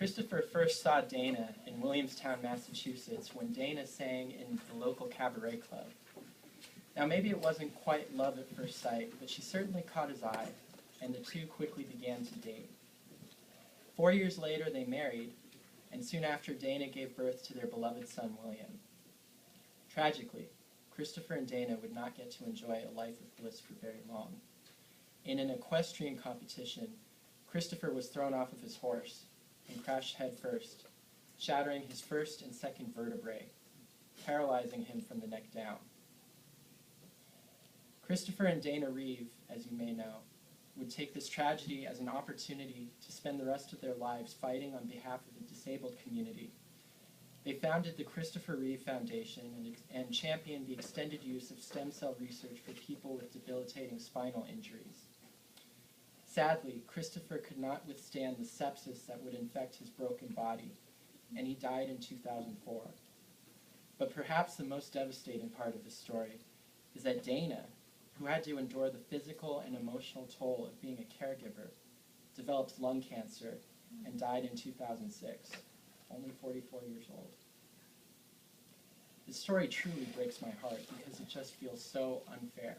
Christopher first saw Dana in Williamstown, Massachusetts, when Dana sang in the local cabaret club. Now, maybe it wasn't quite love at first sight, but she certainly caught his eye, and the two quickly began to date. 4 years later, they married, and soon after, Dana gave birth to their beloved son, William. Tragically, Christopher and Dana would not get to enjoy a life of bliss for very long. In an equestrian competition, Christopher was thrown off of his horse and crashed headfirst, shattering his first and second vertebrae, paralyzing him from the neck down. Christopher and Dana Reeve, as you may know, would take this tragedy as an opportunity to spend the rest of their lives fighting on behalf of the disabled community. They founded the Christopher Reeve Foundation and championed the extended use of stem cell research for people with debilitating spinal injuries. Sadly, Christopher could not withstand the sepsis that would infect his broken body, and he died in 2004. But perhaps the most devastating part of the story is that Dana, who had to endure the physical and emotional toll of being a caregiver, developed lung cancer and died in 2006, only 44 years old. This story truly breaks my heart because it just feels so unfair.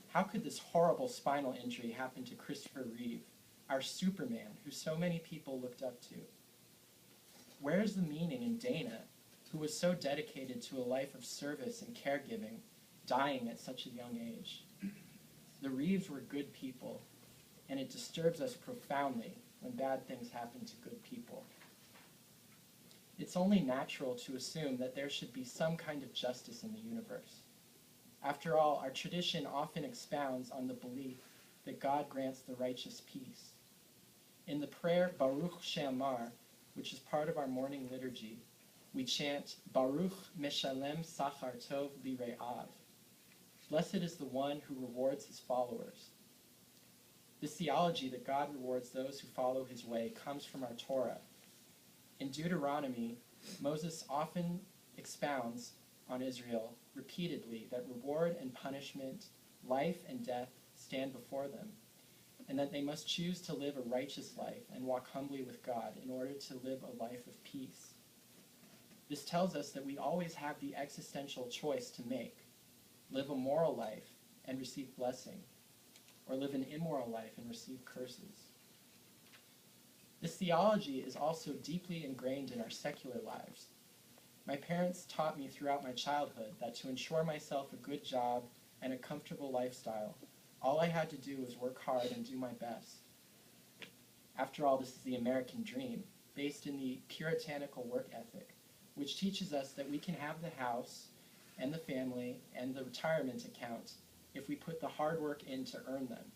How could this horrible spinal injury happen to Christopher Reeve, our Superman, who so many people looked up to? Where's the meaning in Dana, who was so dedicated to a life of service and caregiving, dying at such a young age? The Reeves were good people, and it disturbs us profoundly when bad things happen to good people. It's only natural to assume that there should be some kind of justice in the universe. After all, our tradition often expounds on the belief that God grants the righteous peace. In the prayer Baruch She'amar, which is part of our morning liturgy, we chant Baruch Meshalem Sachar Tov Lirei'av. Blessed is the one who rewards his followers. This theology that God rewards those who follow his way comes from our Torah. In Deuteronomy, Moses often expounds on Israel repeatedly that reward and punishment, life and death stand before them, and that they must choose to live a righteous life and walk humbly with God in order to live a life of peace. This tells us that we always have the existential choice to make: live a moral life and receive blessing, or live an immoral life and receive curses. This theology is also deeply ingrained in our secular lives. My parents taught me throughout my childhood that to ensure myself a good job and a comfortable lifestyle, all I had to do was work hard and do my best. After all, this is the American dream, based in the puritanical work ethic, which teaches us that we can have the house and the family and the retirement account if we put the hard work in to earn them.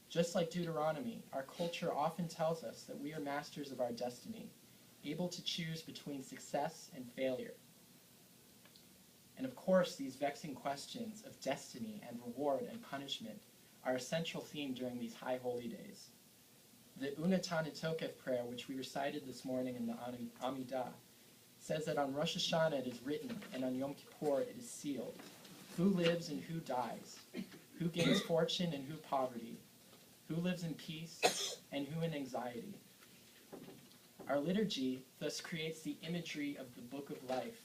Just like Deuteronomy, our culture often tells us that we are masters of our destiny, able to choose between success and failure. And of course, these vexing questions of destiny and reward and punishment are a central theme during these high holy days. The Unatan Tokef prayer, which we recited this morning in the Amidah, says that on Rosh Hashanah it is written, and on Yom Kippur it is sealed, who lives and who dies, who gains fortune and who poverty, who lives in peace and who in anxiety. Our liturgy thus creates the imagery of the book of life,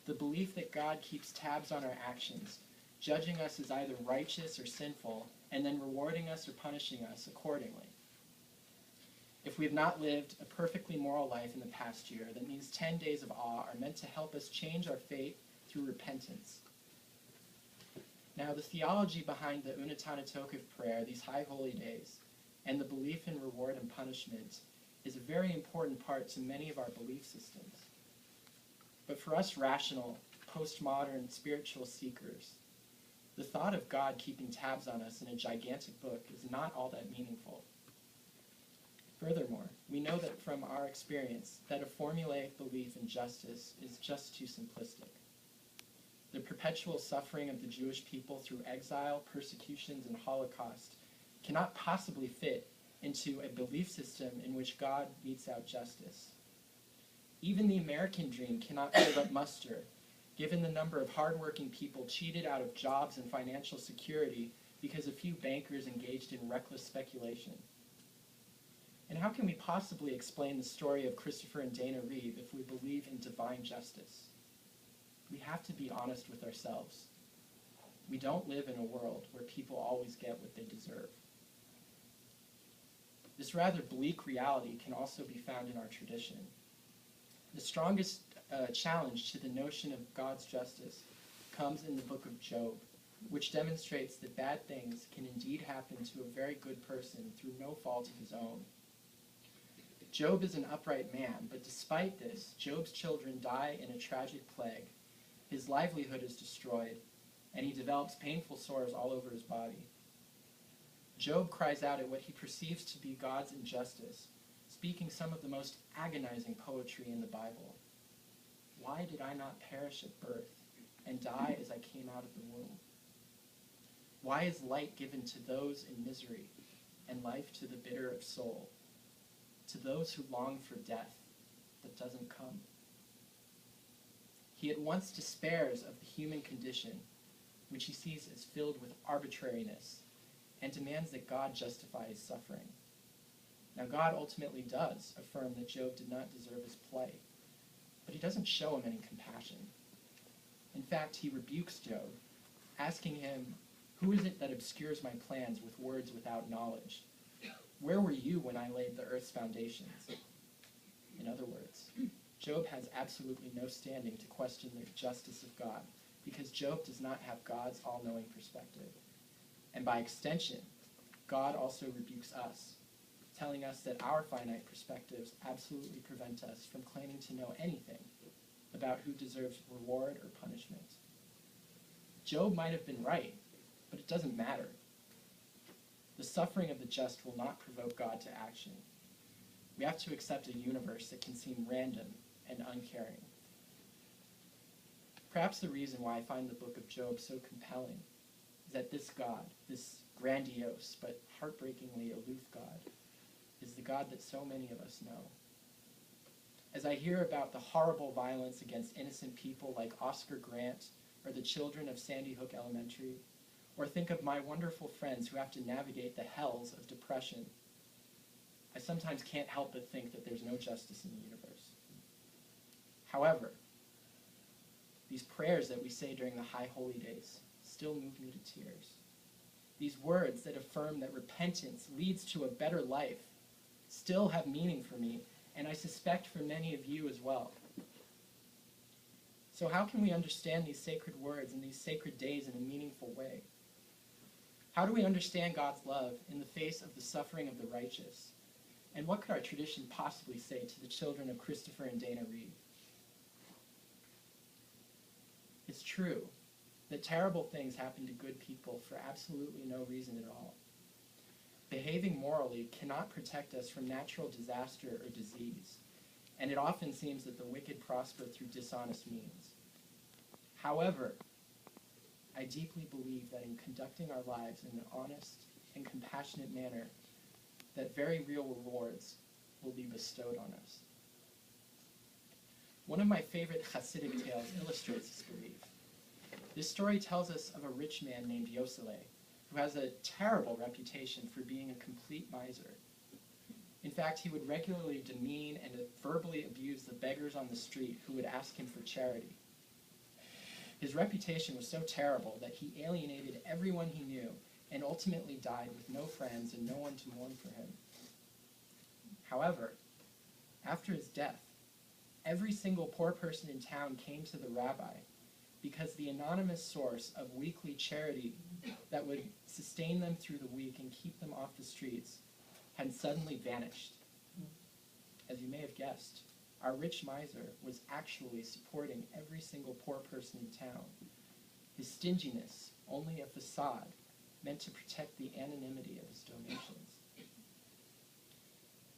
the belief that God keeps tabs on our actions, judging us as either righteous or sinful, and then rewarding us or punishing us accordingly. If we have not lived a perfectly moral life in the past year, then these 10 days of awe are meant to help us change our fate through repentance. Now, the theology behind the Unatan Tokef prayer, these high holy days, and the belief in reward and punishment is a very important part to many of our belief systems. But for us rational, postmodern spiritual seekers, the thought of God keeping tabs on us in a gigantic book is not all that meaningful. Furthermore, we know that from our experience that a formulaic belief in justice is just too simplistic. The perpetual suffering of the Jewish people through exile, persecutions, and Holocaust cannot possibly fit into a belief system in which God metes out justice. Even the American dream cannot hold up muster, given the number of hardworking people cheated out of jobs and financial security because a few bankers engaged in reckless speculation. And how can we possibly explain the story of Christopher and Dana Reeve if we believe in divine justice? We have to be honest with ourselves. We don't live in a world where people always get what they deserve. This rather bleak reality can also be found in our tradition. The strongest challenge to the notion of God's justice comes in the book of Job, which demonstrates that bad things can indeed happen to a very good person through no fault of his own. Job is an upright man, but despite this, Job's children die in a tragic plague. His livelihood is destroyed, and he develops painful sores all over his body. Job cries out at what he perceives to be God's injustice, speaking some of the most agonizing poetry in the Bible. Why did I not perish at birth and die as I came out of the womb? Why is light given to those in misery and life to the bitter of soul, to those who long for death that doesn't come? He at once despairs of the human condition, which he sees as filled with arbitrariness, and demands that God justify his suffering. Now, God ultimately does affirm that Job did not deserve his plight, but he doesn't show him any compassion. In fact, he rebukes Job, asking him, "Who is it that obscures my plans with words without knowledge? Where were you when I laid the earth's foundations?" In other words, Job has absolutely no standing to question the justice of God, because Job does not have God's all-knowing perspective. And by extension, God also rebukes us, telling us that our finite perspectives absolutely prevent us from claiming to know anything about who deserves reward or punishment. Job might have been right, but it doesn't matter. The suffering of the just will not provoke God to action. We have to accept a universe that can seem random and uncaring. Perhaps the reason why I find the book of Job so compelling is that this God, this grandiose but heartbreakingly aloof God, is the God that so many of us know. As I hear about the horrible violence against innocent people like Oscar Grant or the children of Sandy Hook Elementary, or think of my wonderful friends who have to navigate the hells of depression, I sometimes can't help but think that there's no justice in the universe. However, these prayers that we say during the High Holy Days still move me to tears. These words that affirm that repentance leads to a better life still have meaning for me, and I suspect for many of you as well. So how can we understand these sacred words and these sacred days in a meaningful way? How do we understand God's love in the face of the suffering of the righteous? And what could our tradition possibly say to the children of Christopher and Dana Reeve? It's true that terrible things happen to good people for absolutely no reason at all. Behaving morally cannot protect us from natural disaster or disease, and it often seems that the wicked prosper through dishonest means. However, I deeply believe that in conducting our lives in an honest and compassionate manner, that very real rewards will be bestowed on us. One of my favorite Hasidic tales illustrates this belief. This story tells us of a rich man named Yosele, who has a terrible reputation for being a complete miser. In fact, he would regularly demean and verbally abuse the beggars on the street who would ask him for charity. His reputation was so terrible that he alienated everyone he knew and ultimately died with no friends and no one to mourn for him. However, after his death, every single poor person in town came to the rabbi because the anonymous source of weekly charity that would sustain them through the week and keep them off the streets had suddenly vanished. As you may have guessed, our rich miser was actually supporting every single poor person in town. His stinginess, only a facade, meant to protect the anonymity of his donations.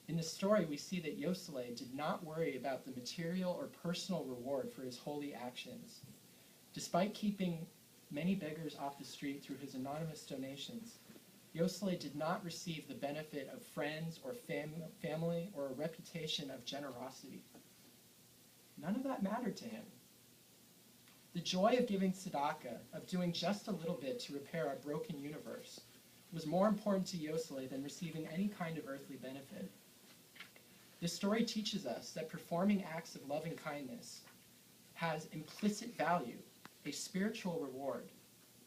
In the story, we see that Yosele did not worry about the material or personal reward for his holy actions. Despite keeping many beggars off the street through his anonymous donations, Yosele did not receive the benefit of friends or family or a reputation of generosity. None of that mattered to him. The joy of giving tzedakah, of doing just a little bit to repair our broken universe, was more important to Yosele than receiving any kind of earthly benefit. This story teaches us that performing acts of loving kindness has implicit value, a spiritual reward,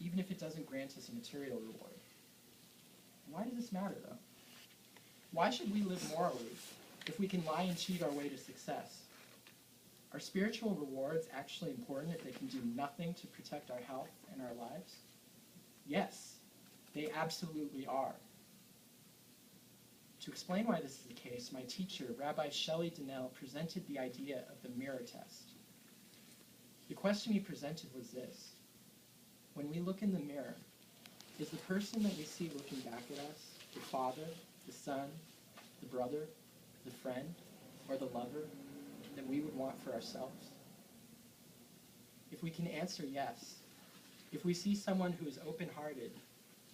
even if it doesn't grant us a material reward. Why does this matter, though? Why should we live morally if we can lie and cheat our way to success? Are spiritual rewards actually important if they can do nothing to protect our health and our lives? Yes, they absolutely are. To explain why this is the case, my teacher, Rabbi Shelley Donnell, presented the idea of the mirror test. The question he presented was this: when we look in the mirror, is the person that we see looking back at us the father, the son, the brother, the friend, or the lover that we would want for ourselves? If we can answer yes, if we see someone who is open-hearted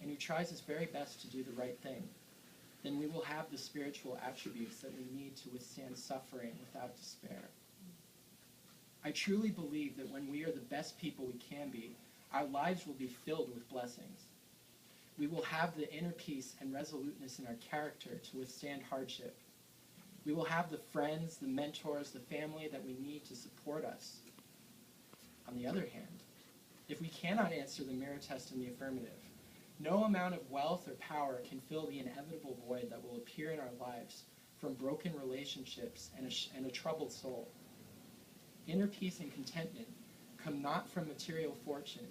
and who tries his very best to do the right thing, then we will have the spiritual attributes that we need to withstand suffering without despair. I truly believe that when we are the best people we can be, our lives will be filled with blessings. We will have the inner peace and resoluteness in our character to withstand hardship. We will have the friends, the mentors, the family that we need to support us. On the other hand, if we cannot answer the mirror test in the affirmative, no amount of wealth or power can fill the inevitable void that will appear in our lives from broken relationships and a troubled soul. Inner peace and contentment come not from material fortune,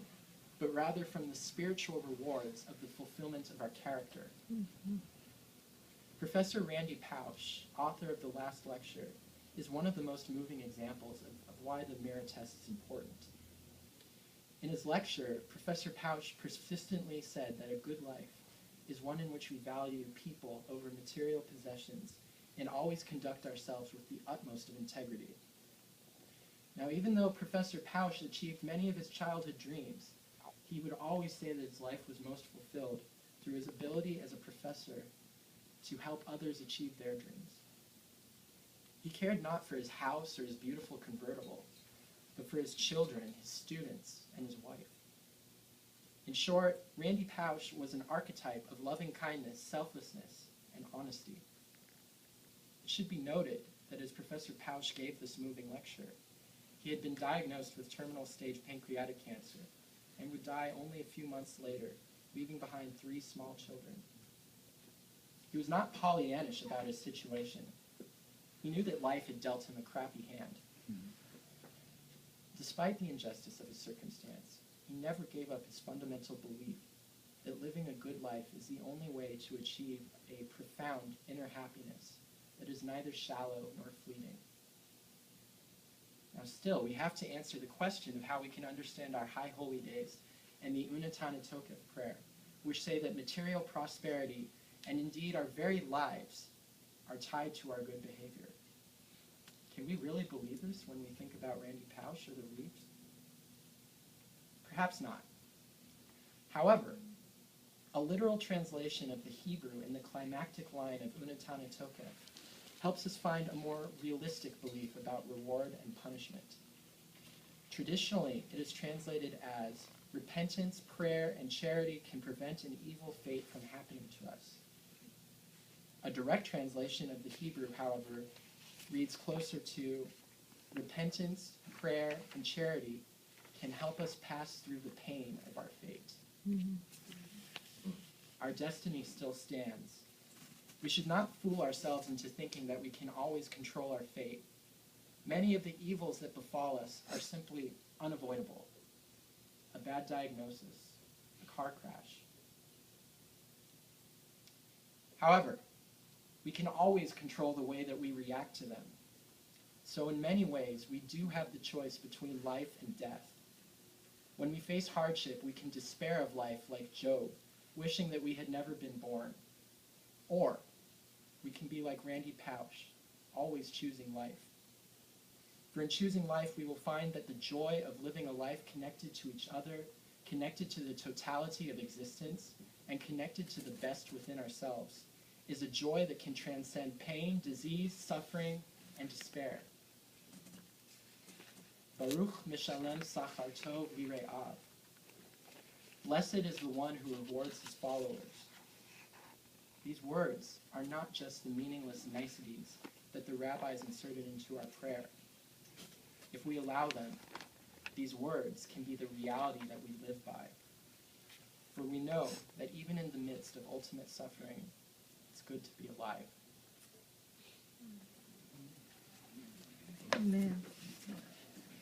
but rather from the spiritual rewards of the fulfillment of our character. Mm-hmm. Professor Randy Pausch, author of The Last Lecture, is one of the most moving examples of why the mirror test is important. In his lecture, Professor Pausch persistently said that a good life is one in which we value people over material possessions and always conduct ourselves with the utmost of integrity. Now, even though Professor Pausch achieved many of his childhood dreams, he would always say that his life was most fulfilled through his ability as a professor to help others achieve their dreams. He cared not for his house or his beautiful convertible, but for his children, his students, and his wife. In short, Randy Pausch was an archetype of loving kindness, selflessness, and honesty. It should be noted that as Professor Pausch gave this moving lecture, he had been diagnosed with terminal stage pancreatic cancer and would die only a few months later, leaving behind 3 small children. He was not Pollyannish about his situation. He knew that life had dealt him a crappy hand. Despite the injustice of his circumstance, he never gave up his fundamental belief that living a good life is the only way to achieve a profound inner happiness that is neither shallow nor fleeting. Now still, we have to answer the question of how we can understand our high holy days and the Unatana Tokef prayer, which say that material prosperity and indeed our very lives are tied to our good behavior. Can we really believe this when we think about Randy Pausch or the Reeves? Perhaps not. However, a literal translation of the Hebrew in the climactic line of Unatana Tokef helps us find a more realistic belief about reward and punishment. Traditionally, it is translated as, repentance, prayer, and charity can prevent an evil fate from happening to us. A direct translation of the Hebrew, however, reads closer to, repentance, prayer, and charity can help us pass through the pain of our fate. Mm-hmm. Our destiny still stands. We should not fool ourselves into thinking that we can always control our fate. Many of the evils that befall us are simply unavoidable. A bad diagnosis, a car crash. However, we can always control the way that we react to them. So in many ways, we do have the choice between life and death. When we face hardship, we can despair of life like Job, wishing that we had never been born. Or we can be like Randy Pausch, always choosing life. For in choosing life, we will find that the joy of living a life connected to each other, connected to the totality of existence, and connected to the best within ourselves, is a joy that can transcend pain, disease, suffering, and despair. Baruch Mishalem Sachar Tov Lirei'av. Blessed is the one who rewards his followers. These words are not just the meaningless niceties that the rabbis inserted into our prayer. If we allow them, these words can be the reality that we live by. For we know that even in the midst of ultimate suffering, it's good to be alive. Amen.